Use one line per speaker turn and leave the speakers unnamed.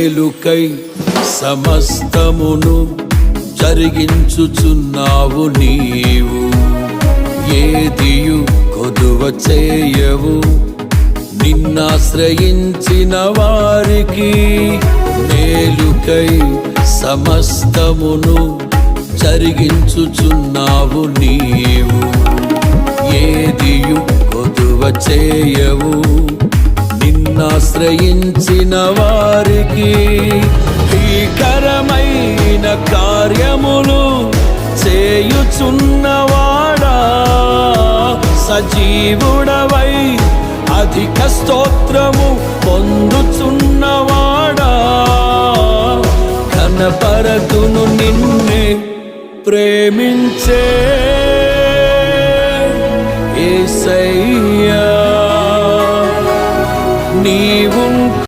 మేలుకై సమస్తమును జరిగించుచున్నావు నీవు. ఏదియు కొదువ చేయవు నిన్నాశ్రయించిన వారికి. మేలుకై సమస్తమును జరిగించుచున్నావు నీవు. ఏదియు కొదువ చేయవు నిన్నాశ్రయించిన వారికి. భీకరమైన కార్యములు చేయుచున్నవాడా, సజీవుడవై అధిక స్తోత్రము పొందుచున్నవాడా, కనపరతును నిన్నే ప్రేమించే యేసయ్యా.